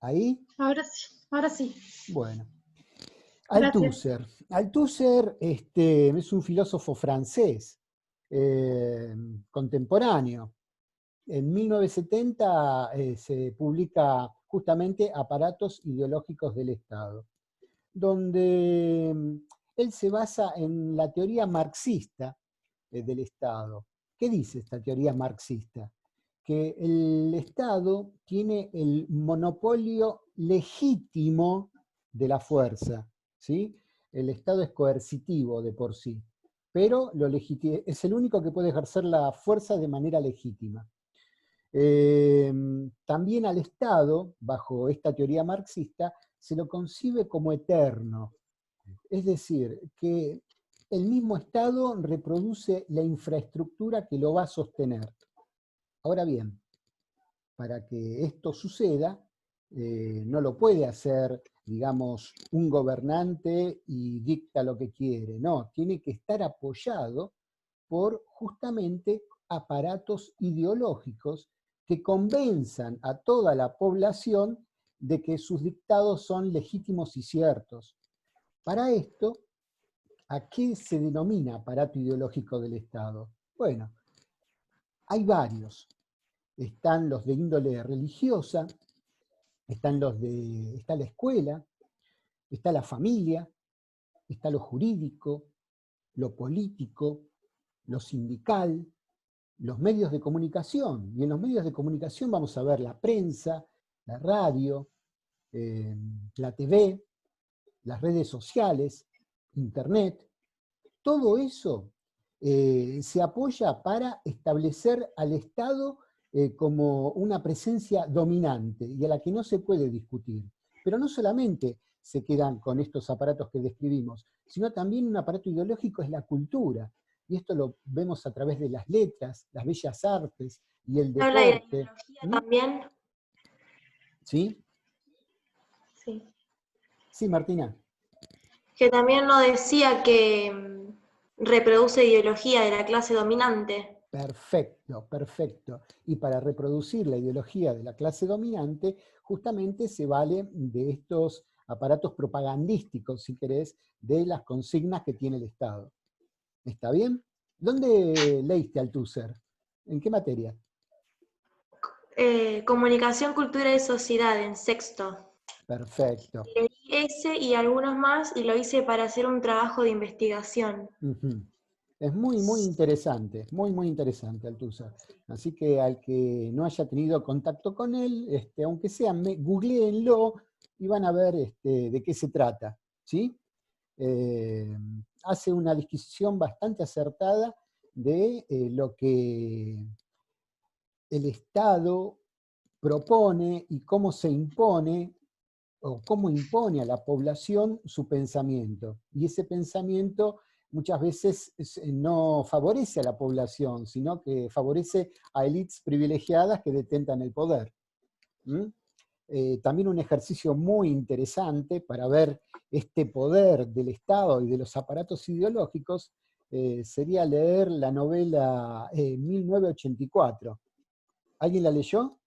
¿Ahí? Ahora sí, ahora sí. Bueno. Gracias. Althusser. Althusser es un filósofo francés contemporáneo. En 1970 se publica justamente Aparatos ideológicos del Estado, donde él se basa en la teoría marxista del Estado. ¿Qué dice esta teoría marxista? Que el Estado tiene el monopolio legítimo de la fuerza, ¿sí? El Estado es coercitivo de por sí, pero es el único que puede ejercer la fuerza de manera legítima. También al Estado, bajo esta teoría marxista, se lo concibe como eterno, es decir, que el mismo Estado reproduce la infraestructura que lo va a sostener. Ahora bien, para que esto suceda, no lo puede hacer, digamos, un gobernante y dicta lo que quiere. No, tiene que estar apoyado por justamente aparatos ideológicos que convenzan a toda la población de que sus dictados son legítimos y ciertos. Para esto, ¿a qué se denomina aparato ideológico del Estado? Bueno, hay varios. Están los de índole religiosa, está la escuela, está la familia, está lo jurídico, lo político, lo sindical, los medios de comunicación. Y en los medios de comunicación vamos a ver la prensa, la radio, la TV, las redes sociales, Internet. Todo eso se apoya para establecer al Estado como una presencia dominante y a la que no se puede discutir. Pero no solamente se quedan con estos aparatos que describimos, sino también un aparato ideológico es la cultura. Y esto lo vemos a través de las letras, las bellas artes y el Habla de la deporte. ideología ¿Mm? también. ¿Sí? Sí. Sí, Martina. Que también nos decía que reproduce ideología de la clase dominante. Perfecto, perfecto. Y para reproducir la ideología de la clase dominante, justamente se vale de estos aparatos propagandísticos, si querés, de las consignas que tiene el Estado. ¿Está bien? ¿Dónde leíste Althusser? ¿En qué materia? Comunicación, cultura y sociedad en sexto. Perfecto. Leí ese y algunos más y lo hice para hacer un trabajo de investigación. Ujú. Es muy, muy interesante Althusser. Así que al que no haya tenido contacto con él, aunque sea, googleenlo y van a ver de qué se trata, ¿sí? Hace una disquisición bastante acertada de lo que el Estado propone y cómo se impone o cómo impone a la población su pensamiento. Y ese pensamiento muchas veces no favorece a la población, sino que favorece a élites privilegiadas que detentan el poder. ¿Mm? También un ejercicio muy interesante para ver este poder del Estado y de los aparatos ideológicos sería leer la novela 1984. ¿Alguien la leyó?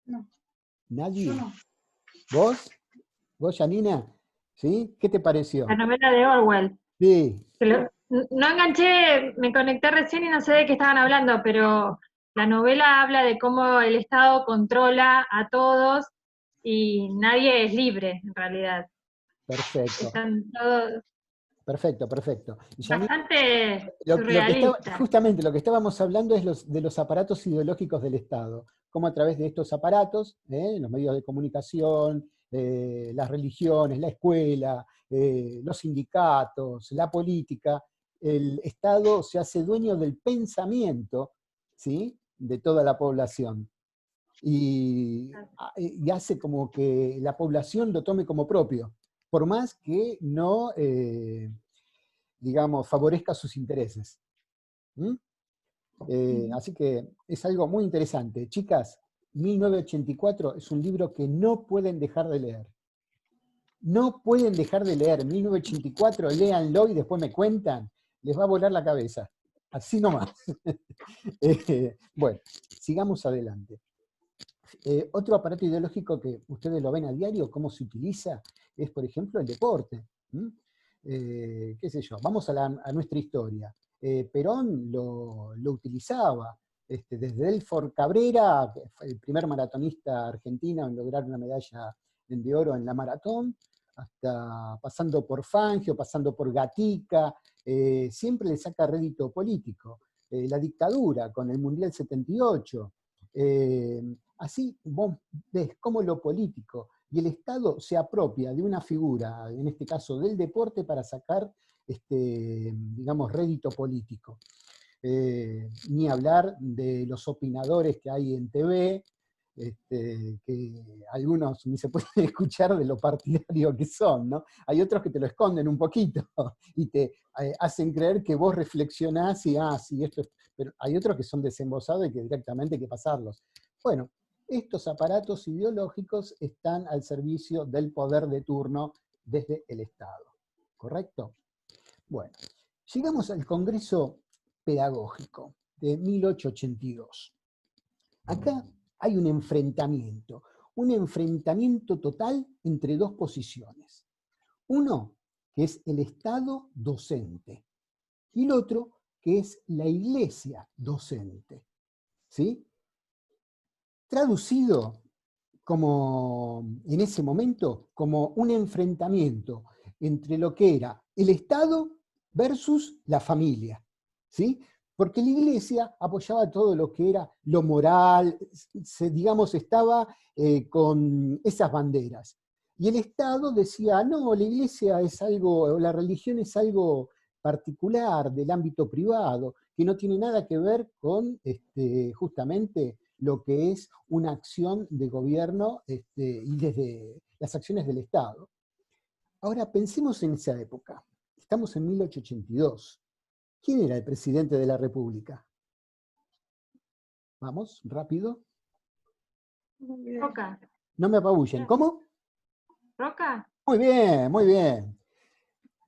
No, yo ¿Nadie? no. ¿Vos? ¿Vos, Janina? ¿Sí? ¿Qué te La pareció? novela de Orwell. Sí, No enganché, me conecté recién y no sé de qué estaban hablando, pero la novela habla de cómo el Estado controla a todos y nadie es libre, en realidad. perfecto, Están todos perfecto, perfecto. Y Janina, bastante surrealistas. justamente lo que estábamos hablando es de los aparatos ideológicos del Estado, cómo a través de estos aparatos, los medios de comunicación, las religiones, la escuela, los sindicatos, la política, el Estado se hace dueño del pensamiento, ¿sí?, de toda la población. Y hace como que la población lo tome como propio, por más que no, digamos, favorezca sus intereses. ¿Mm? Así que es algo muy interesante. Chicas, 1984 es un libro que no pueden dejar de leer. No pueden dejar de leer 1984, léanlo y después me cuentan, les va a volar la cabeza. Así nomás. Bueno, sigamos adelante. Otro aparato ideológico que ustedes lo ven a diario, cómo se utiliza, es por ejemplo el deporte. Qué sé yo, vamos a nuestra historia. Perón lo utilizaba, desde Delfor Cabrera, que fue el primer maratonista argentino en lograr una medalla de oro en la maratón, hasta pasando por Fangio, pasando por Gatica, siempre le saca rédito político. La dictadura con el Mundial 78. Así vos ves cómo lo político y el Estado se apropia de una figura, en este caso del deporte, para sacar, digamos, rédito político. Ni hablar de los opinadores que hay en TV, que algunos ni se pueden escuchar de lo partidario que son, ¿no? Hay otros que te lo esconden un poquito y te hacen creer que vos reflexionás y, sí, esto es... Pero hay otros que son desembosados y que directamente hay que pasarlos. Bueno, estos aparatos ideológicos están al servicio del poder de turno desde el Estado, ¿correcto? Bueno, llegamos al Congreso Pedagógico de 1882. Acá hay un enfrentamiento total entre dos posiciones. Uno, que es el Estado docente, y el otro, que es la Iglesia docente. ¿Sí? Traducido como, en ese momento, como un enfrentamiento entre lo que era el Estado versus la familia. ¿Sí? Porque la Iglesia apoyaba todo lo que era lo moral, digamos, estaba con esas banderas. Y el Estado decía, no, la Iglesia es algo, o la religión es algo particular del ámbito privado, que no tiene nada que ver con justamente lo que es una acción de gobierno y desde las acciones del Estado. Ahora pensemos en esa época. Estamos en 1882. ¿Quién era el presidente de la República? Vamos, rápido. Roca. No me apabullen. ¿Cómo? ¿Roca? Muy bien, muy bien.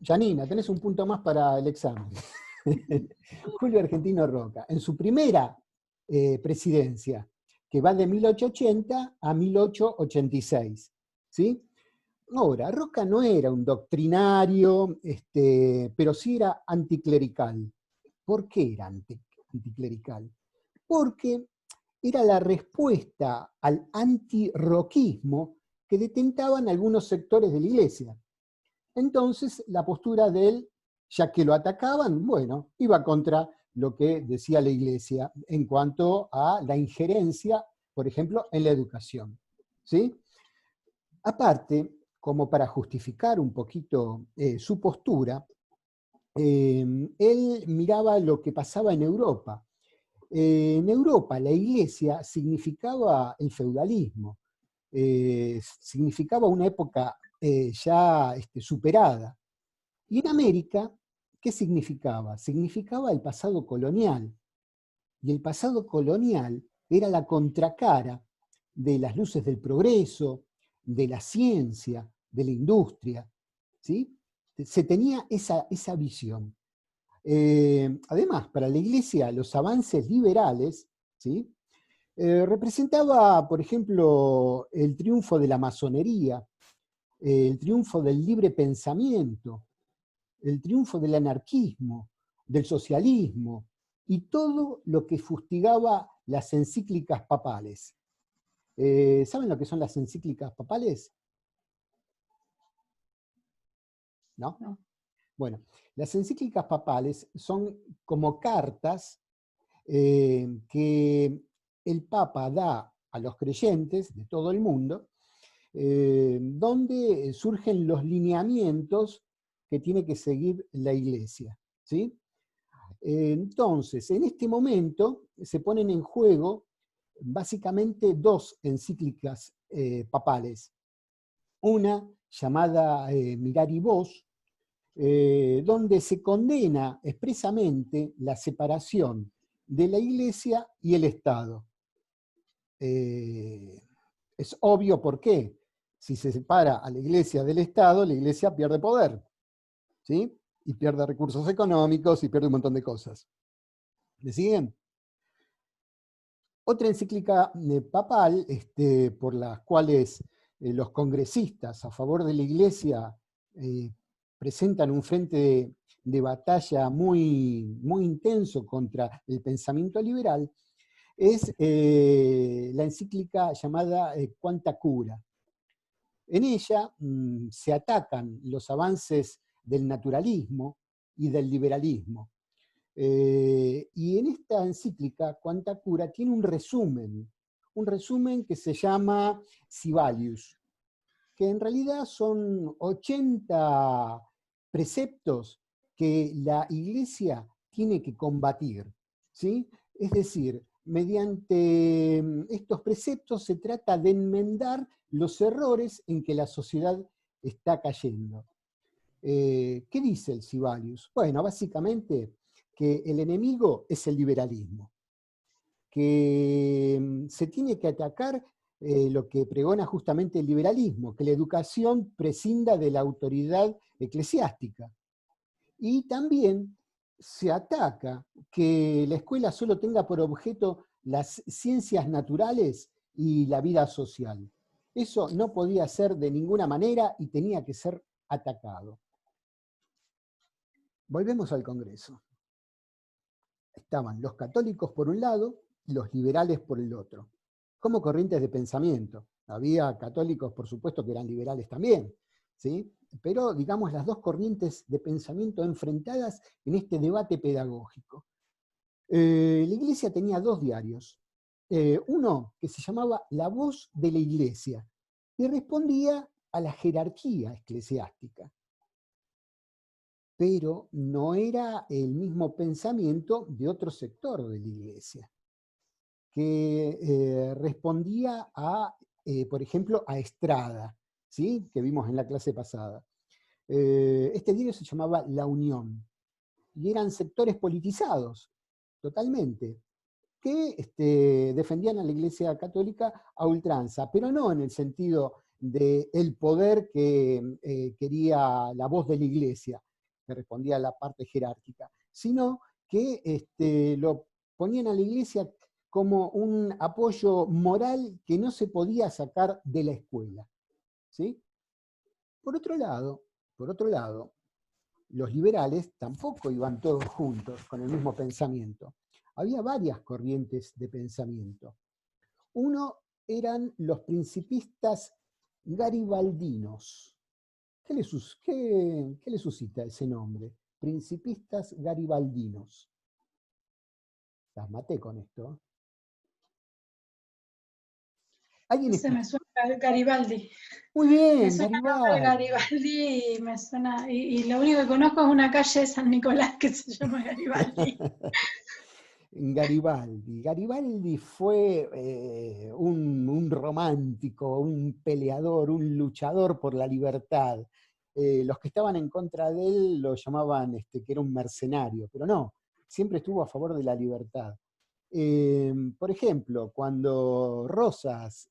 Janina, tenés un punto más para el examen. Julio Argentino Roca, en su primera presidencia, que va de 1880 a 1886. ¿Sí? Ahora, Roca no era un doctrinario, pero sí era anticlerical. ¿Por qué era anticlerical? Porque era la respuesta al antirroquismo que detentaban algunos sectores de la Iglesia. Entonces, la postura de él, ya que lo atacaban, bueno, iba contra lo que decía la Iglesia en cuanto a la injerencia, por ejemplo, en la educación. ¿Sí? Aparte, como para justificar un poquito su postura, él miraba lo que pasaba en Europa. En Europa la Iglesia significaba el feudalismo, significaba una época ya superada. Y en América, ¿qué significaba? Significaba el pasado colonial. Y el pasado colonial era la contracara de las luces del progreso, de la ciencia, de la industria. ¿Sí? Se tenía esa visión. Además, para la Iglesia, los avances liberales, ¿sí? Representaba, por ejemplo, el triunfo de la masonería, el triunfo del libre pensamiento, el triunfo del anarquismo, del socialismo, y todo lo que fustigaba las encíclicas papales. ¿Saben lo que son las encíclicas papales? ¿No? No. Bueno, las encíclicas papales son como cartas que el Papa da a los creyentes de todo el mundo, donde surgen los lineamientos que tiene que seguir la Iglesia. ¿Sí? Entonces, en este momento se ponen en juego básicamente dos encíclicas papales. Una llamada Mirari Vos, donde se condena expresamente la separación de la Iglesia y el Estado. Es obvio por qué. Si se separa a la Iglesia del Estado, la Iglesia pierde poder, ¿sí? Y pierde recursos económicos y pierde un montón de cosas. ¿Me siguen? Otra encíclica papal, por las cuales los congresistas a favor de la Iglesia presentan un frente de batalla muy, muy intenso contra el pensamiento liberal, es la encíclica llamada Quanta Cura. En ella se atacan los avances del naturalismo y del liberalismo. Y en esta encíclica, Quanta Cura, tiene un resumen que se llama Sibelius, que en realidad son 80 preceptos que la Iglesia tiene que combatir, ¿sí? Es decir, mediante estos preceptos se trata de enmendar los errores en que la sociedad está cayendo. ¿Qué dice el Sibelius? Bueno, básicamente que el enemigo es el liberalismo, que se tiene que atacar lo que pregona justamente el liberalismo, que la educación prescinda de la autoridad eclesiástica. Y también se ataca que la escuela solo tenga por objeto las ciencias naturales y la vida social. Eso no podía ser de ninguna manera y tenía que ser atacado. Volvemos al Congreso. Estaban los católicos por un lado y los liberales por el otro, como corrientes de pensamiento. Había católicos, por supuesto, que eran liberales también, ¿sí? Pero, digamos, las dos corrientes de pensamiento enfrentadas en este debate pedagógico. La Iglesia tenía dos diarios. Uno que se llamaba La Voz de la Iglesia y respondía a la jerarquía eclesiástica. Pero no era el mismo pensamiento de otro sector de la Iglesia, que respondía a, por ejemplo, a Estrada, ¿sí? Que vimos en la clase pasada. Este diario se llamaba La Unión, y eran sectores politizados, totalmente, que defendían a la Iglesia Católica a ultranza, pero no en el sentido del poder que quería la voz de la Iglesia, que respondía a la parte jerárquica, sino que lo ponían a la Iglesia como un apoyo moral que no se podía sacar de la escuela, ¿sí? Por otro lado, los liberales tampoco iban todos juntos con el mismo pensamiento. Había varias corrientes de pensamiento. Uno eran los principistas garibaldinos. ¿Qué le suscita ese nombre? Principistas garibaldinos. Las maté con esto. No sé, me suena Garibaldi. Muy bien, me suena Garibaldi y me suena. Y lo único que conozco es una calle de San Nicolás que se llama Garibaldi. Garibaldi fue un romántico, un peleador, un luchador por la libertad. Los que estaban en contra de él lo llamaban que era un mercenario, pero no, siempre estuvo a favor de la libertad. Por ejemplo, cuando Rosas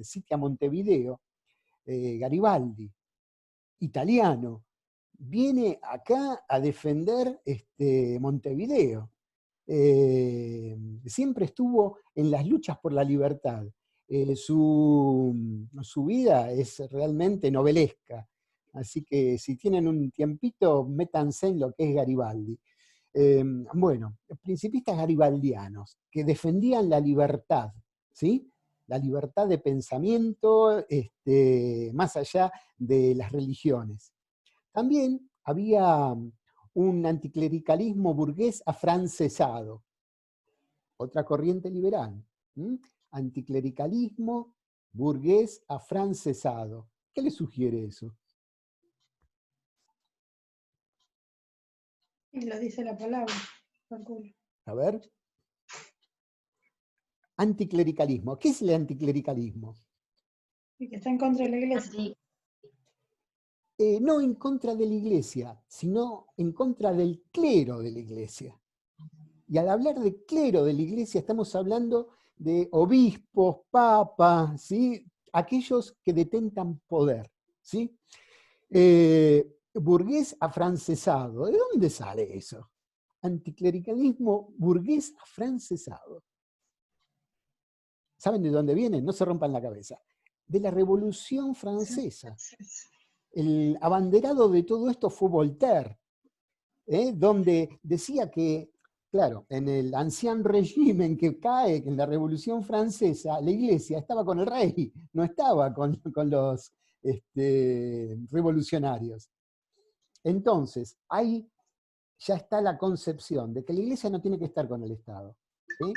sitia Montevideo, Garibaldi, italiano, viene acá a defender Montevideo. Siempre estuvo en las luchas por la libertad. Su vida es realmente novelesca, así que si tienen un tiempito, métanse en lo que es Garibaldi. Bueno, principistas garibaldianos que defendían la libertad, ¿sí? La libertad de pensamiento más allá de las religiones. También había un anticlericalismo burgués afrancesado, otra corriente liberal. Anticlericalismo burgués afrancesado. ¿Qué le sugiere eso? Y lo dice la palabra. A ver. Anticlericalismo. ¿Qué es el anticlericalismo? Y que está en contra de la Iglesia. No en contra de la Iglesia, sino en contra del clero de la Iglesia. Y al hablar de clero de la Iglesia estamos hablando de obispos, papas, ¿sí? Aquellos que detentan poder, ¿sí? Burgués afrancesado. ¿De dónde sale eso? Anticlericalismo burgués afrancesado. ¿Saben de dónde viene? No se rompan la cabeza. De la Revolución Francesa. El abanderado de todo esto fue Voltaire, donde decía que, claro, en el ancien régimen que cae en la Revolución Francesa, la iglesia estaba con el rey, no estaba con los revolucionarios. Entonces, ahí ya está la concepción de que la iglesia no tiene que estar con el Estado, ¿sí?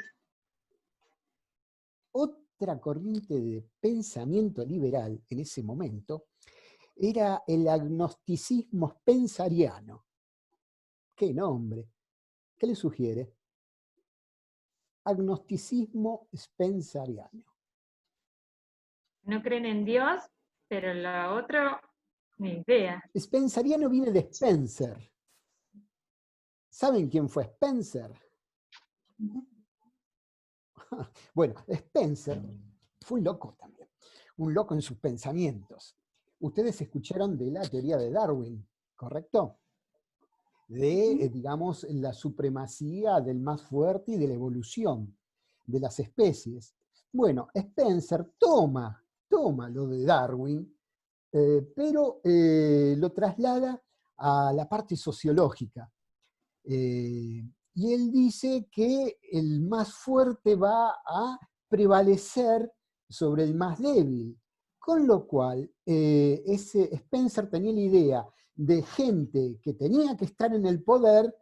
Otra corriente de pensamiento liberal en ese momento era el agnosticismo spenseriano. ¿Qué nombre? ¿Qué le sugiere? Agnosticismo spenseriano. No creen en Dios, pero lo otro, ni idea. Spenseriano viene de Spencer. ¿Saben quién fue Spencer? Bueno, Spencer fue un loco también, un loco en sus pensamientos. Ustedes escucharon de la teoría de Darwin, ¿correcto? De, digamos, la supremacía del más fuerte y de la evolución de las especies. Bueno, Spencer toma lo de Darwin, pero lo traslada a la parte sociológica. Y él dice que el más fuerte va a prevalecer sobre el más débil, con lo cual ese Spencer tenía la idea de gente que tenía que estar en el poder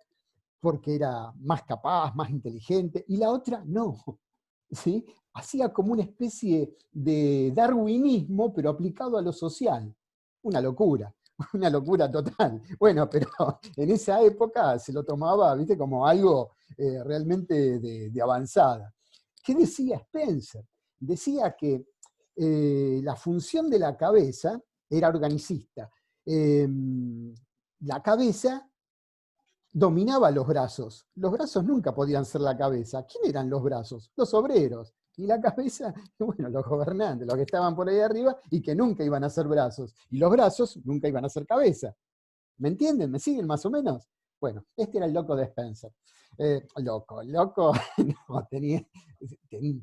porque era más capaz, más inteligente, y la otra no, ¿sí? Hacía como una especie de darwinismo, pero aplicado a lo social. Una locura total. Bueno, pero en esa época se lo tomaba, ¿viste?, como algo realmente de avanzada. ¿Qué decía Spencer? Decía que la función de la cabeza era organicista. La cabeza dominaba los brazos. Los brazos nunca podían ser la cabeza. ¿Quién eran los brazos? Los obreros. Y la cabeza, bueno, los gobernantes, los que estaban por ahí arriba y que nunca iban a ser brazos. Y los brazos nunca iban a ser cabeza. ¿Me entienden? ¿Me siguen más o menos? Bueno, este era el loco de Spencer. Loco, no,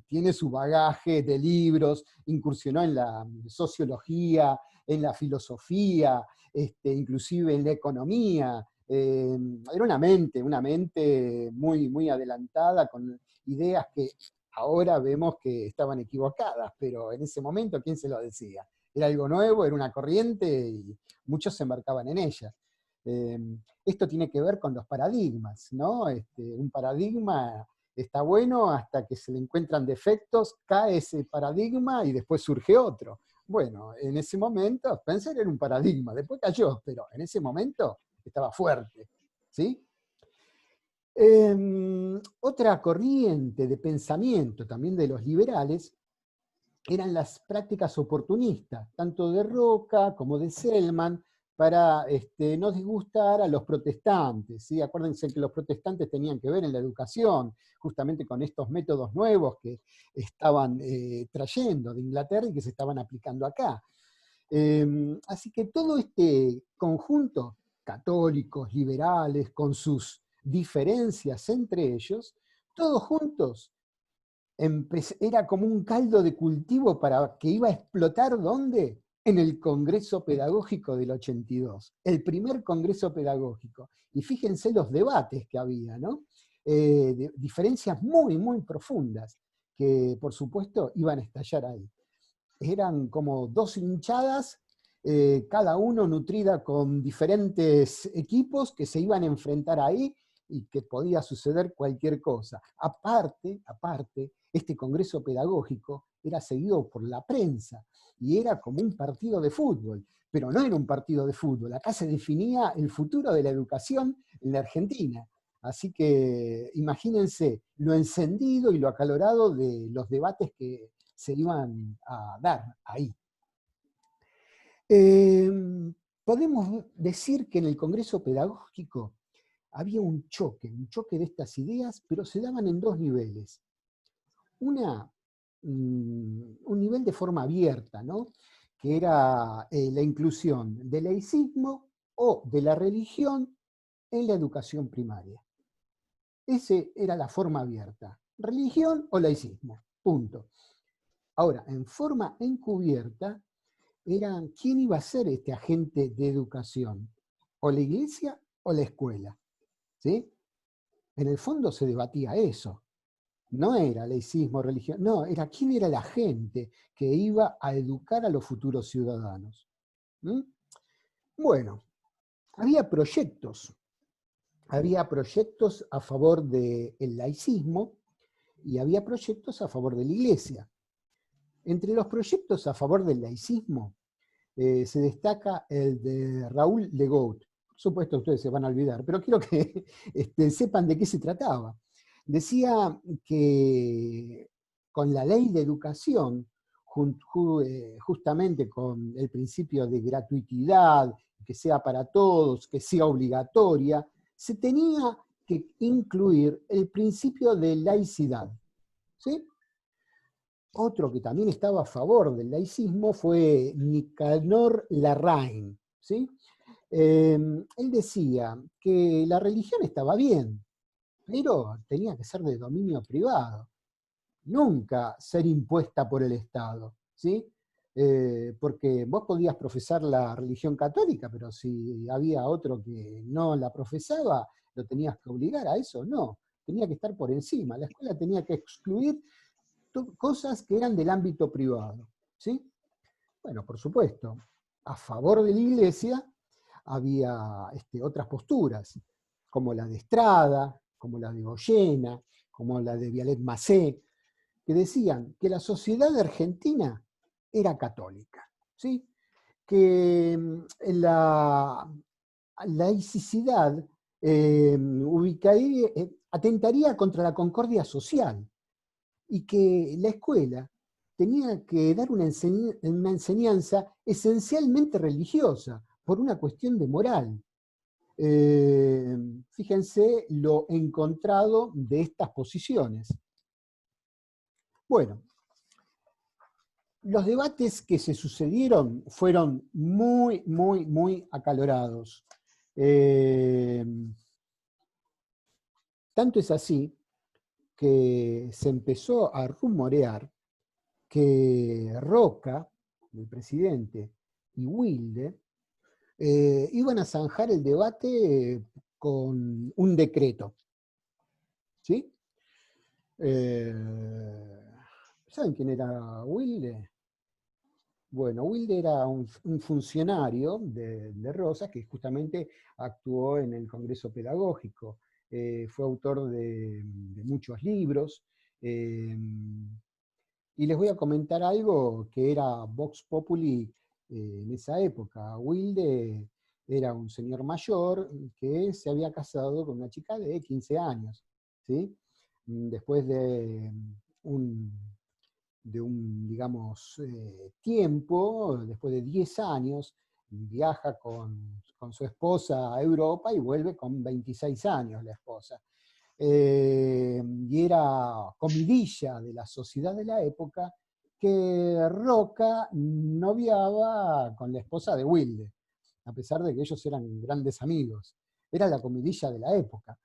tiene su bagaje de libros, incursionó en la sociología, en la filosofía, inclusive en la economía. Era una mente muy, muy adelantada, con ideas que ahora vemos que estaban equivocadas, pero en ese momento, ¿quién se lo decía? Era algo nuevo, era una corriente y muchos se embarcaban en ella. Esto tiene que ver con los paradigmas, ¿no? Un paradigma está bueno hasta que se le encuentran defectos, cae ese paradigma y después surge otro. Bueno, en ese momento Spencer era un paradigma, después cayó, pero en ese momento estaba fuerte, ¿sí? Otra corriente de pensamiento también de los liberales eran las prácticas oportunistas, tanto de Roca como de Selman, para no disgustar a los protestantes, ¿sí? Acuérdense que los protestantes tenían que ver en la educación, justamente con estos métodos nuevos que estaban trayendo de Inglaterra y que se estaban aplicando acá. Así que todo este conjunto, católicos, liberales, con sus diferencias entre ellos, todos juntos, era como un caldo de cultivo para que iba a explotar, ¿dónde? En el Congreso Pedagógico del 82, el primer Congreso Pedagógico. Y fíjense los debates que había, ¿no? Diferencias muy, muy profundas, que por supuesto iban a estallar ahí. Eran como dos hinchadas, cada uno nutrida con diferentes equipos que se iban a enfrentar ahí y que podía suceder cualquier cosa. Aparte, este congreso pedagógico era seguido por la prensa y era como un partido de fútbol, pero no era un partido de fútbol, acá se definía el futuro de la educación en la Argentina. Así que imagínense lo encendido y lo acalorado de los debates que se iban a dar ahí. Podemos decir que en el Congreso Pedagógico había un choque de estas ideas, pero se daban en dos niveles. Un nivel de forma abierta, ¿no? Que era la inclusión del laicismo o de la religión en la educación primaria. Esa era la forma abierta, religión o laicismo, punto. Ahora, en forma encubierta, eran quién iba a ser este agente de educación, o la iglesia o la escuela, ¿sí? En el fondo se debatía eso. No era laicismo, religión, no, era quién era la gente que iba a educar a los futuros ciudadanos. ¿Mm? Bueno, había proyectos a favor del laicismo y había proyectos a favor de la iglesia. Entre los proyectos a favor del laicismo se destaca el de Raúl Legault. Por supuesto ustedes se van a olvidar, pero quiero que sepan de qué se trataba. Decía que con la ley de educación, justamente con el principio de gratuidad, que sea para todos, que sea obligatoria, se tenía que incluir el principio de laicidad, ¿sí? Otro que también estaba a favor del laicismo fue Nicanor Larraín, ¿sí? Él decía que la religión estaba bien, pero tenía que ser de dominio privado, nunca ser impuesta por el Estado, ¿sí? Porque vos podías profesar la religión católica, pero si había otro que no la profesaba, lo tenías que obligar a eso, no, tenía que estar por encima, la escuela tenía que excluir cosas que eran del ámbito privado, ¿sí? Bueno, por supuesto, a favor de la iglesia había otras posturas, como la de Estrada, como la de Goyena, como la de Vialet Macé, que decían que la sociedad argentina era católica, ¿sí? Que la laicidad atentaría contra la concordia social, y que la escuela tenía que dar una enseñanza esencialmente religiosa, por una cuestión de moral. Fíjense lo encontrado de estas posiciones. Bueno, los debates que se sucedieron fueron muy, muy, muy acalorados. Tanto es así que se empezó a rumorear que Roca, el presidente, y Wilde iban a zanjar el debate con un decreto. ¿Sí? ¿Saben quién era Wilde? Bueno, Wilde era un funcionario de Rosas que justamente actuó en el Congreso Pedagógico. Fue autor de muchos libros. Y les voy a comentar algo que era Vox Populi en esa época. Wilde era un señor mayor que se había casado con una chica de 15 años, ¿sí? Después de un digamos, tiempo, después de 10 años, viaja con su esposa a Europa y vuelve con 26 años la esposa. Y era comidilla de la sociedad de la época que Roca noviaba con la esposa de Wilde, a pesar de que ellos eran grandes amigos. Era la comidilla de la época.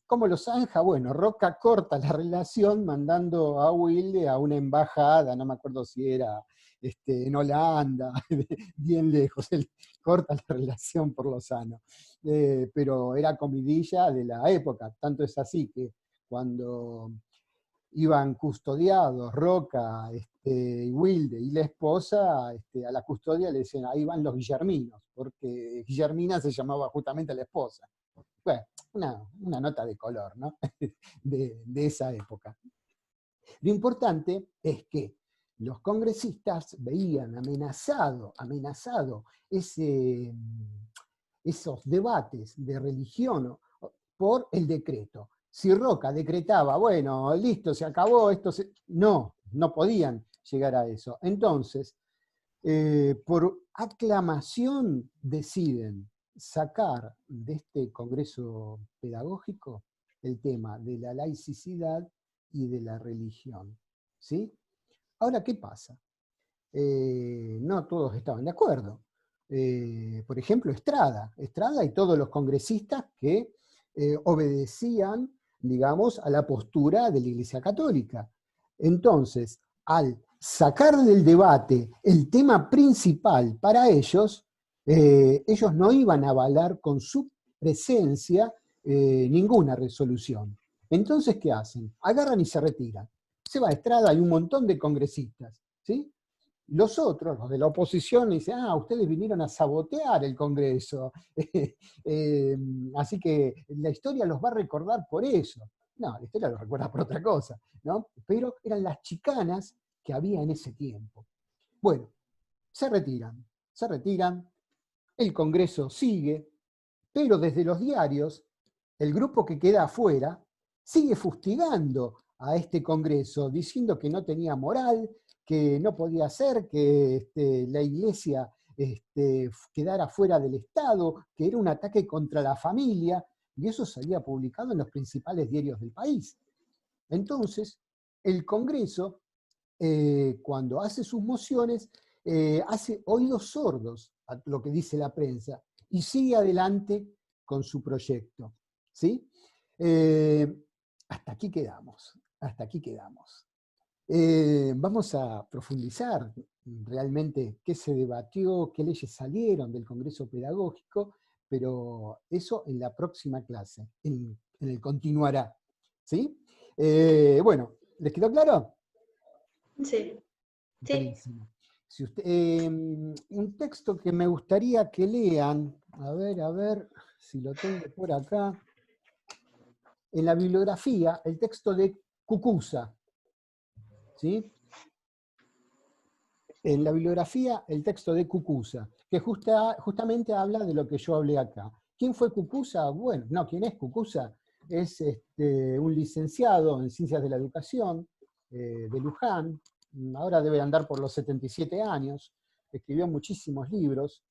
¿Cómo lo zanja? Bueno, Roca corta la relación mandando a Wilde a una embajada, no me acuerdo si era en Holanda, bien lejos, él corta la relación por lo sano. Pero era comidilla de la época, tanto es así que cuando iban custodiados Roca, Wilde y la esposa, a la custodia le decían, ahí van los Guillerminos, porque Guillermina se llamaba justamente la esposa. Bueno, una nota de color, ¿no? de esa época. Lo importante es que los congresistas veían amenazado esos debates de religión por el decreto. Si Roca decretaba, bueno, listo, se acabó, no podían llegar a eso. Entonces, por aclamación deciden sacar de este congreso pedagógico el tema de la laicidad y de la religión, ¿sí? Ahora, ¿qué pasa? No todos estaban de acuerdo. Por ejemplo, Estrada y todos los congresistas que obedecían, digamos, a la postura de la Iglesia Católica. Entonces, al sacar del debate el tema principal para ellos, ellos no iban a avalar con su presencia ninguna resolución. Entonces, ¿qué hacen? Agarran y se retiran. Se va a Estrada, hay un montón de congresistas, ¿sí? Los otros, los de la oposición, dicen, ustedes vinieron a sabotear el Congreso, así que la historia los va a recordar por eso. No, la historia los recuerda por otra cosa, ¿no? Pero eran las chicanas que había en ese tiempo. Bueno, se retiran, el Congreso sigue, pero desde los diarios, el grupo que queda afuera sigue fustigando a este Congreso, diciendo que no tenía moral, que no podía ser, que la Iglesia quedara fuera del Estado, que era un ataque contra la familia, y eso salía publicado en los principales diarios del país. Entonces, el Congreso, cuando hace sus mociones, hace oídos sordos a lo que dice la prensa y sigue adelante con su proyecto, ¿sí? Hasta aquí quedamos. Vamos a profundizar realmente qué se debatió, qué leyes salieron del Congreso Pedagógico, pero eso en la próxima clase, en el continuará, ¿sí? Bueno, ¿les quedó claro? Sí. Buenísimo. Si un texto que me gustaría que lean, a ver si lo tengo por acá, en la bibliografía, el texto de Cucuza, ¿sí? En la bibliografía, el texto de Cucuza, que justamente habla de lo que yo hablé acá. ¿Quién fue Cucuza? Bueno, no, ¿quién es Cucuza? Es un licenciado en Ciencias de la Educación de Luján, ahora debe andar por los 77 años, escribió muchísimos libros,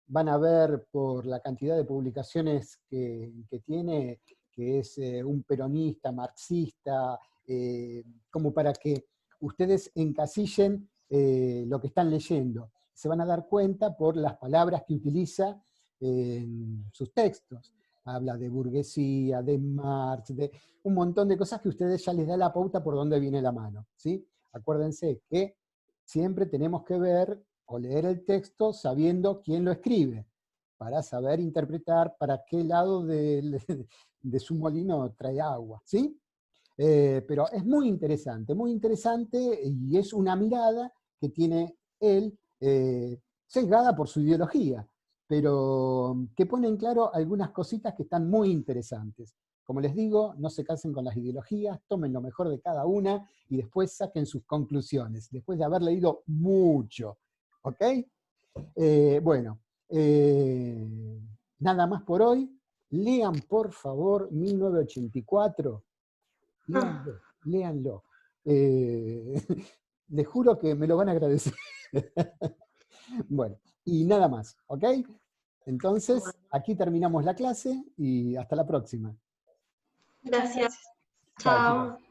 van a ver por la cantidad de publicaciones que tiene, que es un peronista, marxista, como para que ustedes encasillen lo que están leyendo. Se van a dar cuenta por las palabras que utiliza en sus textos. Habla de burguesía, de Marx, de un montón de cosas que a ustedes ya les da la pauta por dónde viene la mano, ¿sí? Acuérdense que siempre tenemos que ver o leer el texto sabiendo quién lo escribe, para saber interpretar para qué lado de su molino trae agua, ¿sí? Pero es muy interesante y es una mirada que tiene él sesgada por su ideología, pero que pone en claro algunas cositas que están muy interesantes. Como les digo, no se casen con las ideologías, tomen lo mejor de cada una y después saquen sus conclusiones, después de haber leído mucho. ¿Ok? Bueno, nada más por hoy. Lean, por favor, 1984. Léanlo. Les juro que me lo van a agradecer. Bueno, y nada más, ¿ok? Entonces, aquí terminamos la clase y hasta la próxima. Gracias. Chao, Chao. chicos.